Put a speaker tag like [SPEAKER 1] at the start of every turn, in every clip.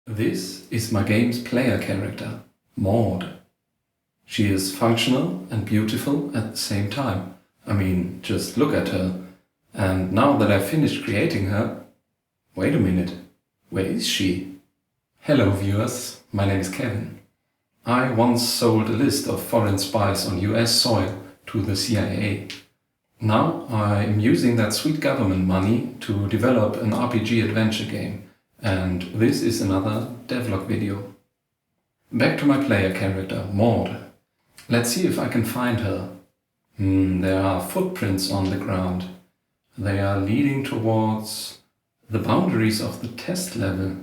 [SPEAKER 1] This is my game's player character, Maud. She is functional and beautiful at the same time. I mean, just look at her. And now that I've finished creating her... Wait a minute, where is she? Hello viewers, my name is Kevin. I once sold a list of foreign spies on US soil to the CIA. Now I'm using that sweet government money to develop an RPG adventure game, and this is another devlog video. Back to my player character, Maud. Let's see if I can find her. There are footprints on the ground. They are leading towards the boundaries of the test level.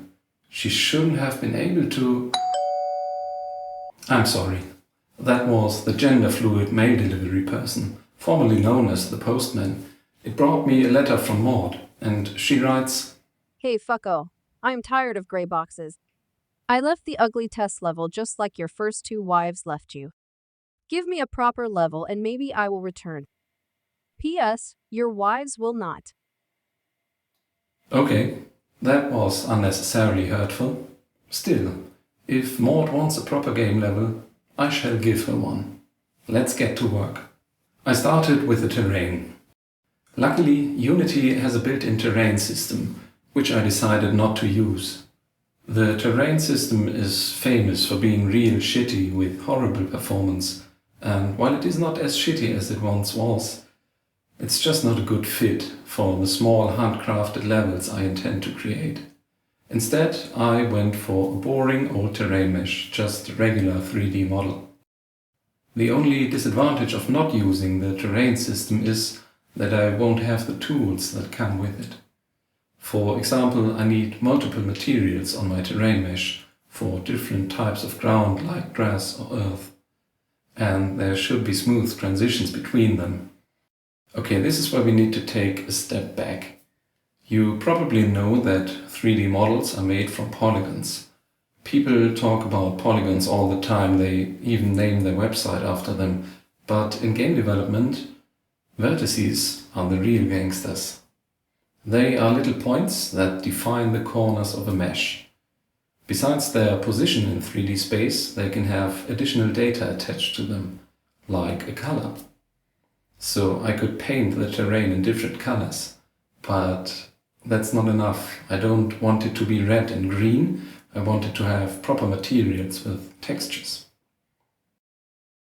[SPEAKER 1] She shouldn't have been able to... I'm sorry. That was the gender-fluid mail delivery person, formerly known as the postman. It brought me a letter from Maud, and she writes,
[SPEAKER 2] Hey fucko, I am tired of gray boxes. I left the ugly test level just like your first two wives left you. Give me a proper level and maybe I will return. P.S. Your wives will not.
[SPEAKER 1] Okay, that was unnecessarily hurtful. Still, if Maud wants a proper game level, I shall give her one. Let's get to work. I started with the terrain. Luckily, Unity has a built-in terrain system, which I decided not to use. The terrain system is famous for being real shitty with horrible performance, and while it is not as shitty as it once was, it's just not a good fit for the small handcrafted levels I intend to create. Instead, I went for a boring old terrain mesh, just a regular 3D model. The only disadvantage of not using the terrain system is that I won't have the tools that come with it. For example, I need multiple materials on my terrain mesh for different types of ground like grass or earth. And there should be smooth transitions between them. Okay, this is where we need to take a step back. You probably know that 3D models are made from polygons. People talk about polygons all the time, they even name their website after them. But in game development, vertices are the real gangsters. They are little points that define the corners of a mesh. Besides their position in 3D space, they can have additional data attached to them, like a color. So I could paint the terrain in different colors, but that's not enough. I don't want it to be red and green, I want it to have proper materials with textures.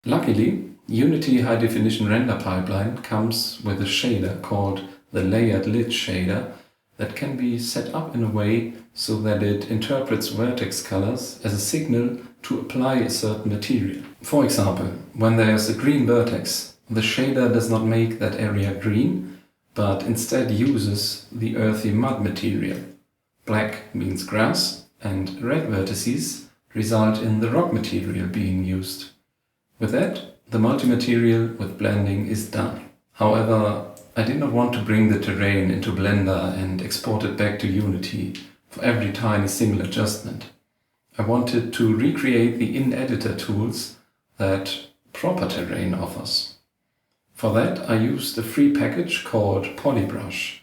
[SPEAKER 1] Luckily, Unity High Definition Render Pipeline comes with a shader called the Layered Lid shader that can be set up in a way so that it interprets vertex colors as a signal to apply a certain material. For example, when there's a green vertex, the shader does not make that area green, but instead uses the earthy mud material. Black means grass, and red vertices result in the rock material being used. With that, the multi-material with blending is done. However, I did not want to bring the terrain into Blender and export it back to Unity for every tiny single adjustment. I wanted to recreate the in-editor tools that proper terrain offers. For that, I used a free package called Polybrush,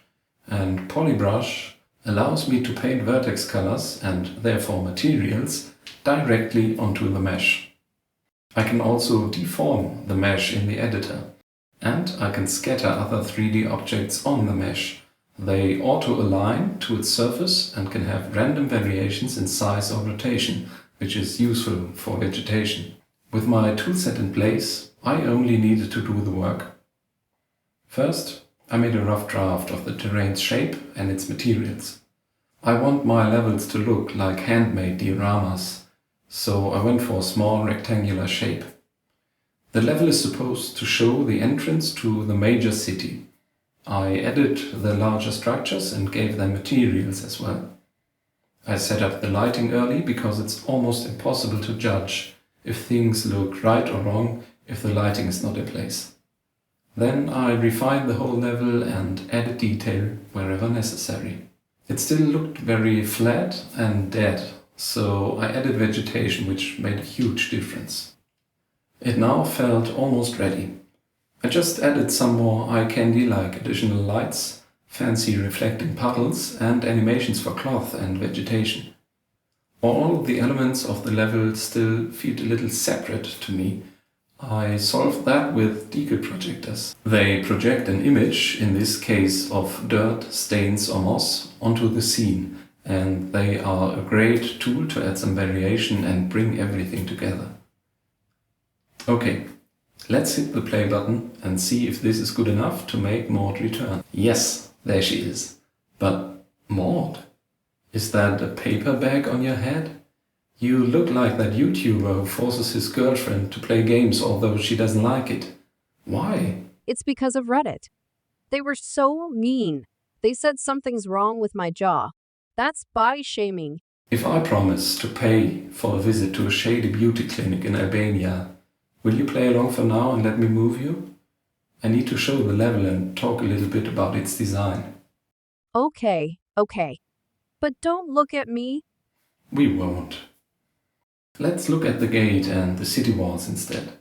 [SPEAKER 1] and Polybrush allows me to paint vertex colors and therefore materials directly onto the mesh. I can also deform the mesh in the editor, and I can scatter other 3D objects on the mesh. They auto-align to its surface and can have random variations in size or rotation, which is useful for vegetation. With my toolset in place, I only needed to do the work. First, I made a rough draft of the terrain's shape and its materials. I want my levels to look like handmade dioramas, so I went for a small rectangular shape. The level is supposed to show the entrance to the major city. I added the larger structures and gave them materials as well. I set up the lighting early because it's almost impossible to judge if things look right or wrong if the lighting is not in place. Then I refined the whole level and added detail wherever necessary. It still looked very flat and dead, so I added vegetation, which made a huge difference. It now felt almost ready. I just added some more eye candy like additional lights, fancy reflecting puddles and animations for cloth and vegetation. All the elements of the level still feel a little separate to me. I solved that with decal projectors. They project an image, in this case of dirt, stains or moss, onto the scene, and they are a great tool to add some variation and bring everything together. Okay, let's hit the play button and see if this is good enough to make Maud return. Yes, there she is. But Maud, is that a paper bag on your head? You look like that YouTuber who forces his girlfriend to play games although she doesn't like it. Why?
[SPEAKER 2] It's because of Reddit. They were so mean. They said something's wrong with my jaw. That's by shaming.
[SPEAKER 1] If I promise to pay for a visit to a shady beauty clinic in Albania, will you play along for now and let me move you? I need to show the level and talk a little bit about its design.
[SPEAKER 2] Okay. But don't look at me.
[SPEAKER 1] We won't. Let's look at the gate and the city walls instead.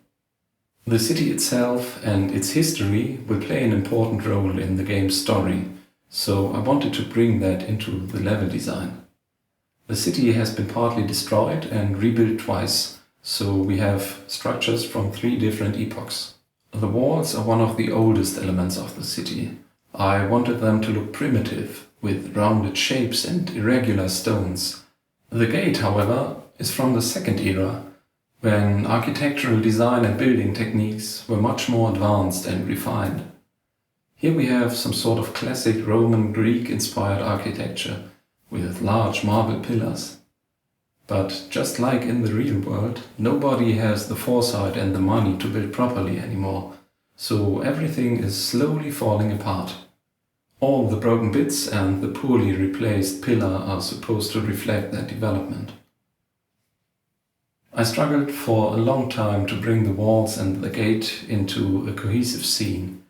[SPEAKER 1] The city itself and its history will play an important role in the game's story, so I wanted to bring that into the level design. The city has been partly destroyed and rebuilt twice, so we have structures from 3 different epochs. The walls are one of the oldest elements of the city. I wanted them to look primitive, with rounded shapes and irregular stones. The gate, however, is from the second era, when architectural design and building techniques were much more advanced and refined. Here we have some sort of classic Roman Greek-inspired architecture with large marble pillars. But just like in the real world, nobody has the foresight and the money to build properly anymore, so everything is slowly falling apart. All the broken bits and the poorly replaced pillar are supposed to reflect that development. I struggled for a long time to bring the walls and the gate into a cohesive scene.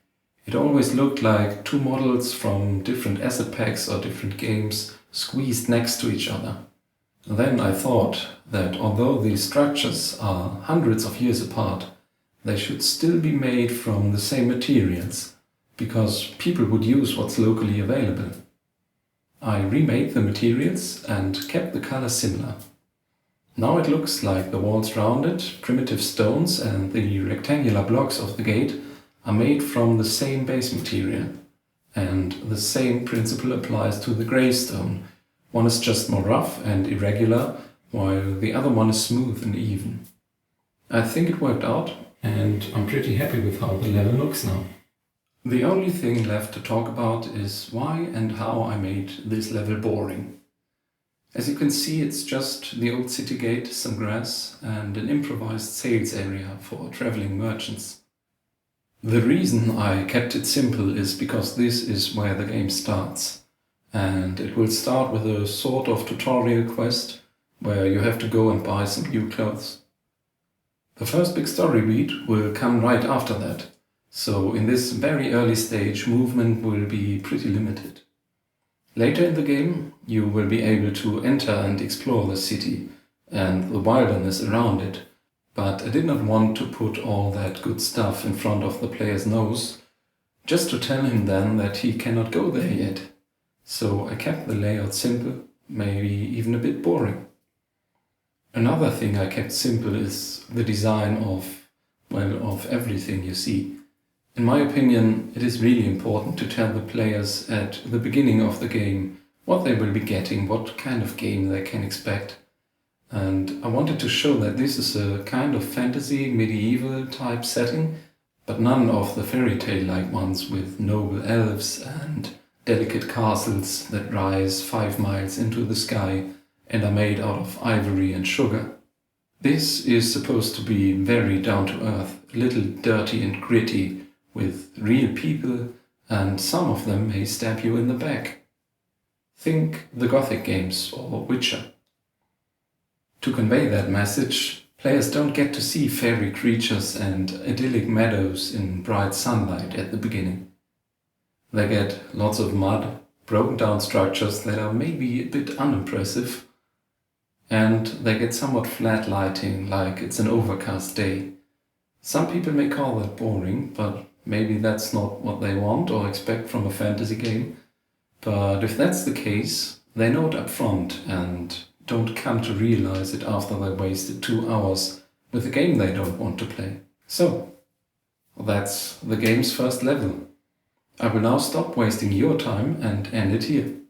[SPEAKER 1] It always looked like 2 models from different asset packs or different games squeezed next to each other. Then I thought that although these structures are hundreds of years apart, they should still be made from the same materials, because people would use what's locally available. I remade the materials and kept the color similar. Now it looks like the walls rounded, primitive stones and the rectangular blocks of the gate are made from the same base material. And the same principle applies to the grey stone. One is just more rough and irregular, while the other one is smooth and even. I think it worked out, and I'm pretty happy with how the level looks now. The only thing left to talk about is why and how I made this level boring. As you can see, it's just the old city gate, some grass, and an improvised sales area for traveling merchants. The reason I kept it simple is because this is where the game starts, and it will start with a sort of tutorial quest where you have to go and buy some new clothes. The first big story beat will come right after that, so in this very early stage movement will be pretty limited. Later in the game, you will be able to enter and explore the city and the wilderness around it, but I did not want to put all that good stuff in front of the player's nose, just to tell him then that he cannot go there yet. So I kept the layout simple, maybe even a bit boring. Another thing I kept simple is the design of everything you see. In my opinion, it is really important to tell the players at the beginning of the game what they will be getting, what kind of game they can expect. And I wanted to show that this is a kind of fantasy, medieval type setting, but none of the fairy tale-like ones with noble elves and delicate castles that rise 5 miles into the sky and are made out of ivory and sugar. This is supposed to be very down to earth, a little dirty and gritty, with real people, and some of them may stab you in the back. Think the Gothic games or Witcher. To convey that message, players don't get to see fairy creatures and idyllic meadows in bright sunlight at the beginning. They get lots of mud, broken down structures that are maybe a bit unimpressive, and they get somewhat flat lighting, like it's an overcast day. Some people may call that boring, but maybe that's not what they want or expect from a fantasy game. But if that's the case, they know it up front and don't come to realize it after they wasted 2 hours with a game they don't want to play. So, that's the game's first level. I will now stop wasting your time and end it here.